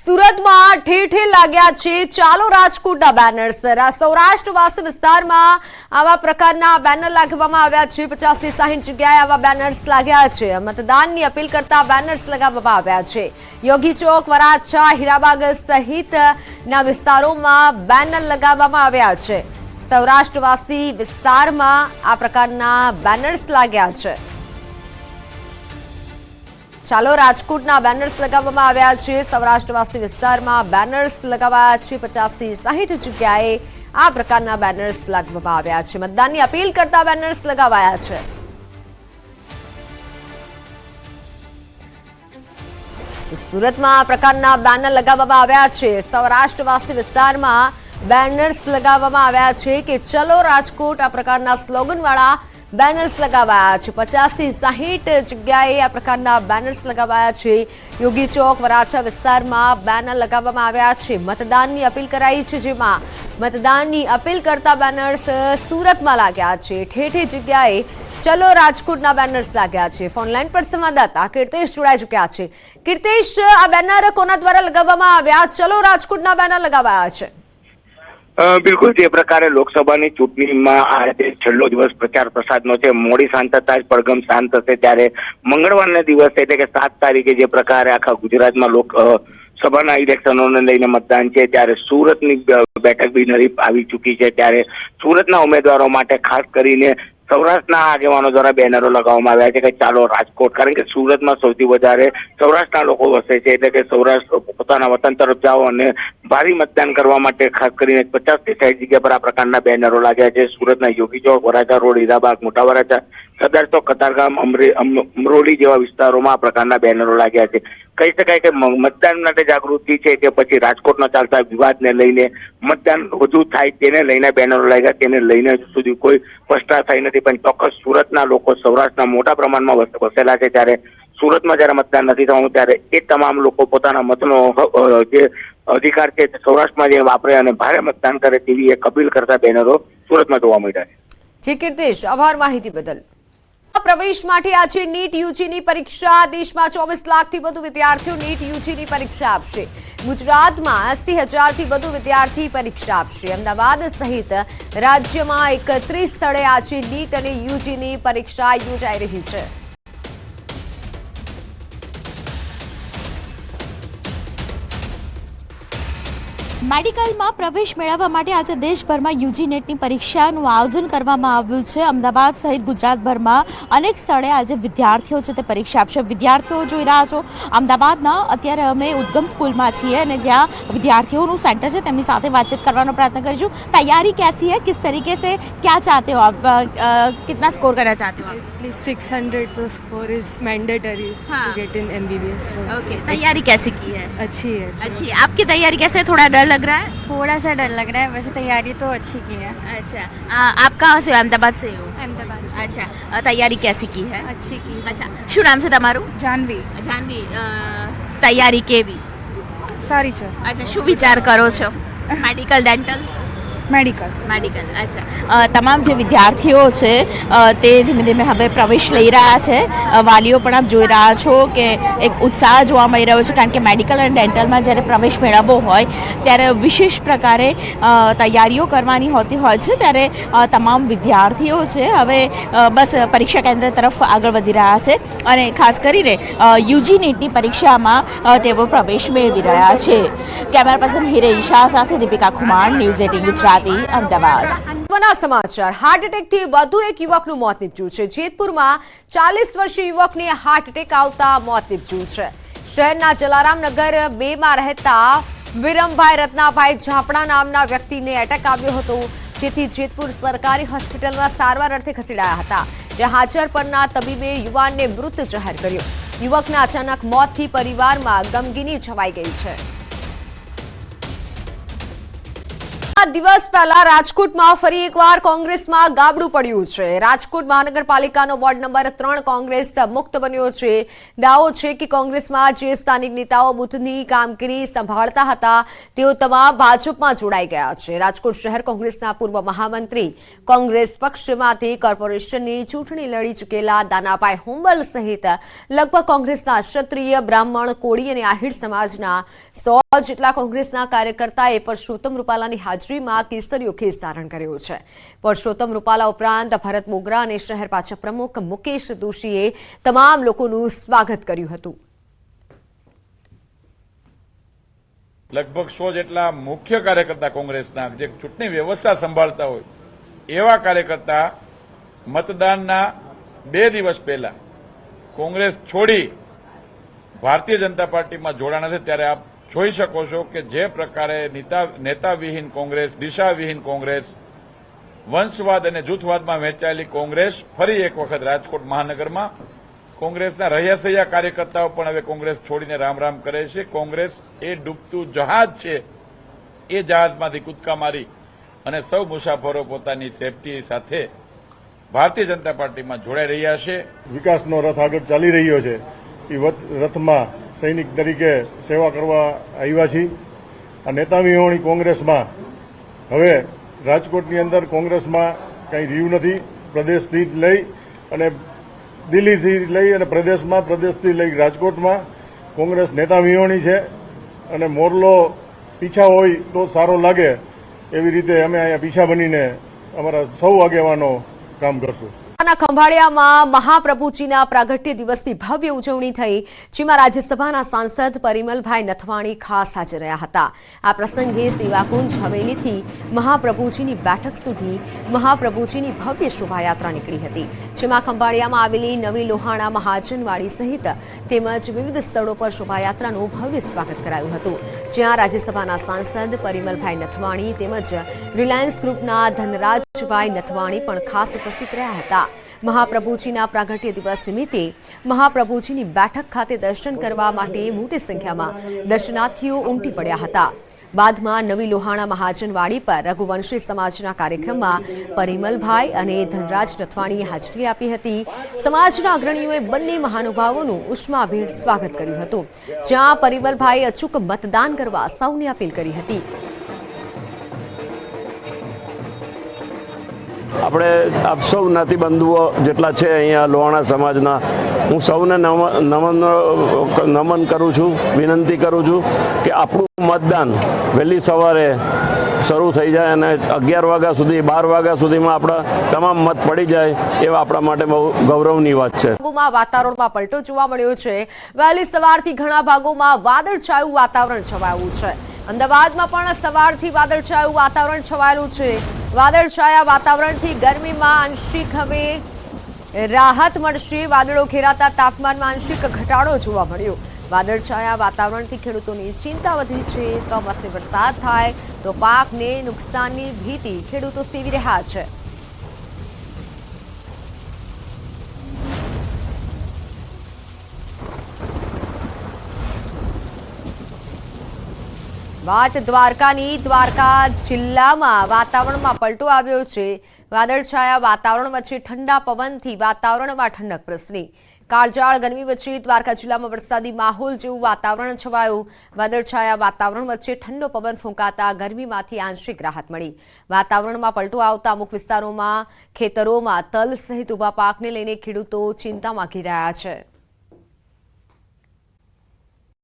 સુરતમાં ઠેર ઠેર લાગ્યા છે ચાલો રાજકોટના બેનર્સ। સૌરાષ્ટ્રવાસી વિસ્તારમાં આવા પ્રકારના બેનર લાગવામાં આવ્યા છે। 50-60 જગ્યાએ આવા બેનર્સ લાગ્યા છે। મતદાનની અપીલ કરતા બેનર્સ લગાવવામાં આવ્યા છે। યોગી ચોક, વરાછા, હીરાબાગ સહિતના વિસ્તારોમાં બેનર લગાવવામાં આવ્યા છે। સૌરાષ્ટ્રવાસી વિસ્તારમાં આ પ્રકારના બેનર્સ લાગ્યા છે। ચાલો રાજકોટના બેનર્સ લગાવવામાં આવ્યા છે। સૌરાષ્ટ્રવાસી વિસ્તારમાં બેનર્સ લગાવાયા છે। 50-60 જગ્યાએ આ પ્રકારના બેનર્સ લગાવવામાં આવ્યા છે। મતદાનની અપીલ કરતા બેનર્સ લગાવાયા છે। સુરતમાં આ પ્રકારના બેનર લગાવવામાં આવ્યા છે। સૌરાષ્ટ્રવાસી વિસ્તારમાં બેનર્સ લગાવવામાં આવ્યા છે કે ચલો રાજકોટ આ પ્રકારના સ્લોગનવાળા બેનર્સ લગાવાયા છે। 50-60 જગ્યાએ આ પ્રકારના બેનર્સ લગાવાયા છે। યોગી ચોક, વરાછા વિસ્તારમાં બેનર લગાવવામાં આવ્યા છે। મતદાનની અપીલ કરાઈ છે, જેમાં મતદાનની અપીલ કરતા બેનર્સ સુરતમાં લાગ્યા છે। ઠેર ઠેર જગ્યાએ ચલો રાજકોટના બેનર્સ લાગ્યા છે। ફોનલાઈન પર સંવાદદાતા કીર્તેશ જોડાઈ ચૂક્યા છે। કીર્તેશ, આ બેનર કોના દ્વારા લગાવવામાં આવ્યા? ચલો રાજકોટના બેનર લગાવાયા છે। બિલકુલ જે પ્રકારે લોકસભાની ચૂંટણીમાં આજે છેલ્લો દિવસ પ્રચાર પ્રસારનો છે। મોડી સાંજ થતા જ પડઘમ શાંત થશે, ત્યારે મંગળવારના દિવસે એટલે કે 7 તારીખે જે પ્રકારે આખા ગુજરાતમાં લોકસભાના ઇલેક્શનોને લઈને મતદાન છે, ત્યારે સુરતની બેઠક બી નજીક આવી ચૂકી છે। ત્યારે સુરતના ઉમેદવારો માટે ખાસ કરીને સૌરાષ્ટ્રના આગેવાનો દ્વારા બેનરો લગાવવામાં આવ્યા છે કે ચાલો રાજકોટ, કારણ કે સુરતમાં સૌથી વધારે સૌરાષ્ટ્રના લોકો વસે છે, એટલે કે સૌરાષ્ટ્ર પોતાના વતન તરફ જાઓ અને ભારે મતદાન કરવા માટે ખાસ કરીને 50-60 જગ્યા પર આ પ્રકારના બેનરો લાગ્યા છે। સુરતના યોગી ચોક, વરાછા રોડ, હીરાબાગ, મોટા વરાછા, સદર ચોક, કતારગામ, અમરોલી જેવા વિસ્તારોમાં આ પ્રકારના બેનરો લાગ્યા છે। કહી શકાય કે મતદાન માટે જાગૃતિ છે કે પછી રાજકોટનો ચાલતા વિવાદને લઈને મતદાન વધુ થાય તેને લઈને બેનરો લાગ્યા, તેને લઈને સુધી કોઈ સ્પષ્ટતા થઈ નથી, પણ ચોક્કસ સુરતના લોકો સૌરાષ્ટ્રના મોટા પ્રમાણમાં વસેલા છે। ત્યારે સુરતમાં જયારે મતદાન નથી થવાનું ત્યારે એ તમામ લોકો પોતાના મતનો જે અધિકાર છે સૌરાષ્ટ્રમાં જે વાપરે અને ભારે મતદાન કરે તેવી એક અપીલ કરતા બેનરો સુરતમાં જોવા મળ્યા છે। જી કીર્તેશ, આભાર માહિતી બદલ। પ્રવેશ માટે આજે નીટ યુજીની પરીક્ષા। દેશમાં 24 લાખથી વધુ વિદ્યાર્થીઓ નીટ યુજીની પરીક્ષા આપશે। ગુજરાતમાં 80,000થી વધુ વિદ્યાર્થી પરીક્ષા આપશે। અમદાવાદ સહિત રાજ્યમાં 31 સ્થળે આજે નીટ અને યુજીની પરીક્ષા યોજાઈ રહી છે। મેડિકલમાં પ્રવેશ મેળવવા માટે આજે દેશભરમાં યુજી નેટની પરીક્ષાનું આયોજન કરવામાં આવ્યું છે। અમદાવાદ સહિત ગુજરાતભરમાં અનેક સ્થળે આજે વિદ્યાર્થીઓ છે તે પરીક્ષા આપશે। વિદ્યાર્થીઓ જોઈ રહ્યા છો અમદાવાદના, અત્યારે અમે ઉદ્ગમ સ્કૂલમાં છીએ અને જ્યાં વિદ્યાર્થીઓનું सेंटर છે તેમની સાથે बातचीत करने प्रयत्न करीશું। तैयारी कैसी है, किस तरीके से क्या चाहते हो आप, कितना स्कोर करना चाहते हो आप? At least 600 तो score is mandatory to get in MBBS. Okay, तैयारी कैसी की है? अच्छी है। अच्छी है। आपकी तैयारी कैसे है? थोड़ा डर लग रहा है? थोड़ा सा डर लग रहा है, वैसे तैयारी तो अच्छी की है। अच्छा, आप कहाँ से हो? अहमदाबाद से हो? अहमदाबाद से। अच्छा, तैयारी कैसी की है? अच्छी की। अच्छा, શું નામ છે તમારું? जानवी જાનવી, તૈયારી કેવી? सारी चल અચ્છા, શું વિચાર કરો છો? Medical, dental? मेडिकल। અચ્છા, તમામ જે વિદ્યાર્થીઓ છે તે ધીમે ધીમે હવે પ્રવેશ લઈ રહ્યા છે। વાલીઓ પણ આપ જોઈ રહ્યા છો કે એક ઉત્સાહ જોવા મળી રહ્યો છે, કારણ કે મેડિકલ અને ડેન્ટલમાં જ્યારે પ્રવેશ મેળવવો હોય ત્યારે વિશેષ પ્રકારે તૈયારીઓ કરવાની હોતી હોય છે। ત્યારે તમામ વિદ્યાર્થીઓ છે હવે બસ પરીક્ષા કેન્દ્ર તરફ આગળ વધી રહ્યા છે અને ખાસ કરીને યુજી નીટની પરીક્ષામાં તેઓ પ્રવેશ મેળવી રહ્યા છે। કેમેરા પર્સન હિરેન શાહ સાથે દીપિકા કુમાર, ન્યૂઝ 18 ગુજરાતી, અમદાવાદ। સમાચાર। હાર્ટ એટેકથી વધુ એક યુવકનું મોત નીપજ્યું છે। જેતપુરમાં 40 વર્ષીય યુવકને હાર્ટ એટેક આવતા મોત નીપજ્યું છે। શહેરના જલારામનગર 2માં રહેતા વિરમભાઈ રત્નાભાઈ ઝાપડા નામના વ્યક્તિને એટેક આવ્યો હતો, જેથી જેતપુર સરકારી હોસ્પિટલમાં સારવાર અર્થે ખસેડાયા હતા, જ્યાં હાજર પરના તબીબે યુવાનને મૃત જાહેર કર્યો। યુવકના અચાનક મોતથી પરિવારમાં ગમગીની છવાઈ ગઈ છે। દિવસ પહેલા રાજકોટમાં ફરી એકવાર કોંગ્રેસમાં ગાબડું પડ્યું છે. રાજકોટ મહાનગરપાલિકાનો વોર્ડ નંબર 3 કોંગ્રેસ મુક્ત બન્યો છે. દાવો છે કે કોંગ્રેસમાં જે સ્થાનિક નેતાઓ બૂથની કામગીરી સંભાળતા હતા તેઓ તમામ ભાજપમાં જોડાઈ ગયા છે. રાજકોટ શહેર કોંગ્રેસના પૂર્વ મહામંત્રી, કોંગ્રેસ પક્ષમાંથી કોર્પોરેશનની ચૂંટણી લડી ચૂકેલા દાનાભાઈ હુંબલ સહિત લગભગ કોંગ્રેસના ક્ષત્રિય, બ્રાહ્મણ, કોળી અને આહિર સમાજના 100 જેટલા કોંગ્રેસના કાર્યકર્તાએ પરસોત્તમ રૂપાલાની હાજરીમાં કેસરીયો ખેસ ધારણ કર્યો છે. પરસોત્તમ રૂપાલા ઉપરાંત ભરત બોગરા અને શહેર ભાજપ પ્રમુખ મુકેશ દોશીએ તમામ લોકોનું સ્વાગત કર્યું હતું. લગભગ 100 જેટલા મુખ્ય કાર્યકર્તા કોંગ્રેસના જે ચૂંટણી વ્યવસ્થા સંભાળતા હોય એવા કાર્યકર્તા મતદાનના 2 દિવસ પહેલા કોંગ્રેસ છોડી ભારતીય જનતા પાર્ટીમાં જોડાણા છે. ત્યારે આપ જોઈ શકો છો કે જે પ્રકારે નેતાવિહીન કોંગ્રેસ, દિશાવિહીન કોંગ્રેસ, વંશવાદ અને જૂથવાદમાં વહેંચાયેલી કોંગ્રેસ ફરી એક વખત રાજકોટ મહાનગરમાં કોંગ્રેસના રહ્યાસૈયા કાર્યકર્તાઓ પણ હવે કોંગ્રેસ છોડીને રામ રામ કરે છે. કોંગ્રેસ એ ડૂબતું જહાજ છે, એ જહાજમાંથી કૂદકા મારી અને સૌ મુસાફરો પોતાની સેફટી સાથે ભારતીય જનતા પાર્ટીમાં જોડાઈ રહ્યા છે. વિકાસનો રથ આગળ ચાલી રહ્યો છે. એ રથમાં સૈનિક તરીકે સેવા કરવા આવ્યા છીએ. આ નેતા વિહોણી કોંગ્રેસમાં હવે રાજકોટની અંદર કોંગ્રેસમાં કંઈ રહ્યું નથી. પ્રદેશથી લઈ અને દિલ્હીથી લઈ અને પ્રદેશથી લઈ રાજકોટમાં કોંગ્રેસ નેતા વિહોણી છે અને મોરલો પીછા હોય તો સારો લાગે એવી રીતે અમે અહીંયા પીછા બનીને અમારા સૌ આગેવાનો કામ કરશું. ખંભાળિયામાં મહાપ્રભુજીના પ્રાગટ્ય દિવસની ભવ્ય ઉજવણી થઈ, જેમાં રાજ્યસભાના સાંસદ પરિમલભાઈ નથવાણી ખાસ હાજર રહ્યા હતા. આ પ્રસંગે સેવાકુંજ હવેલીથી મહાપ્રભુજીની બેઠક સુધી મહાપ્રભુજીની ભવ્ય શોભાયાત્રા નીકળી હતી, જેમાં ખંભાળિયામાં આવેલી નવી લોહાણા મહાજનવાડી સહિત તેમજ વિવિધ સ્થળો પર શોભાયાત્રાનું ભવ્ય સ્વાગત કરાયું હતું, જ્યાં રાજ્યસભાના સાંસદ પરિમલભાઈ નથવાણી તેમજ રિલાયન્સ ગ્રુપના ધનરાજભાઈ નથવાણી પણ ખાસ ઉપસ્થિત રહ્યા હતા. મહાપ્રભુજીના પ્રાગટ્ય દિવસ નિમિત્તે મહાપ્રભુજીની બેઠક ખાતે દર્શન કરવા માટે મોટી સંખ્યામાં દર્શનાર્થીઓ ઉમટી પડ્યા હતા. બાદમાં નવી લોહાણા મહાજનવાડી પર રઘુવંશી સમાજના કાર્યક્રમમાં પરિમલભાઈ અને ધનરાજ નથવાણીએ હાજરી આપી હતી. સમાજના અગ્રણીઓએ બંને મહાનુભાવોનું ઉષ્માભેર સ્વાગત કર્યું હતું, જ્યાં પરિમલભાઈએ અચૂક મતદાન કરવા સૌને અપીલ કરી હતી. આપણે આપ સૌ જ્ઞાતિબંધુઓ જેટલા છે અહીંયા લોહાણા સમાજના, હું સૌને નમન કરું છું, વિનંતી કરું છું કે આપણું મતદાન વહેલી સવારે શરૂ થઈ જાય અને 11 વાગ્યા સુધી 12 વાગ્યા સુધીમાં આપણા તમામ મત પડી જાય એવા આપણા માટે બહુ ગૌરવની વાત છે. વાતાવરણમાં પલટો જોવા મળ્યો છે. વહેલી સવારથી ઘણા ભાગોમાં વાદળછાયું વાતાવરણ છવાયું છે. અમદાવાદમાં પણ સવારથી વાદળછાયું વાતાવરણ છવાયેલું છે. વાદળછાયા વાતાવરણથી ગરમીમાં આંશિક હવે રાહત મળશે. વાદળો ઘેરાતા તાપમાનમાં આંશિક ઘટાડો જોવા મળ્યો. વાદળછાયા વાતાવરણથી ખેડૂતોની ચિંતા વધી છે. કમોસમી વરસાદ થાય તો પાકને નુકસાનની ભીતિ ખેડૂતો સેવી રહ્યા છે. વાત દ્વારકાની. દ્વારકા જિલ્લામાં વાતાવરણમાં પલટો આવ્યો છે. વાદળછાયા વાતાવરણ વચ્ચે ઠંડા પવનથી વાતાવરણમાં ઠંડક પ્રસરી. કાળઝાળ ગરમી વચ્ચે દ્વારકા જિલ્લામાં વરસાદી માહોલ જેવું વાતાવરણ છવાયું. વાદળછાયા વાતાવરણ વચ્ચે ઠંડો પવન ફૂંકાતા ગરમીમાંથી આંશિક રાહત મળી. વાતાવરણમાં પલટો આવતા અમુક વિસ્તારોમાં ખેતરોમાં તલ સહિત ઉભા પાકને લઈને ખેડૂતો ચિંતામાં ઘેરાયા છે.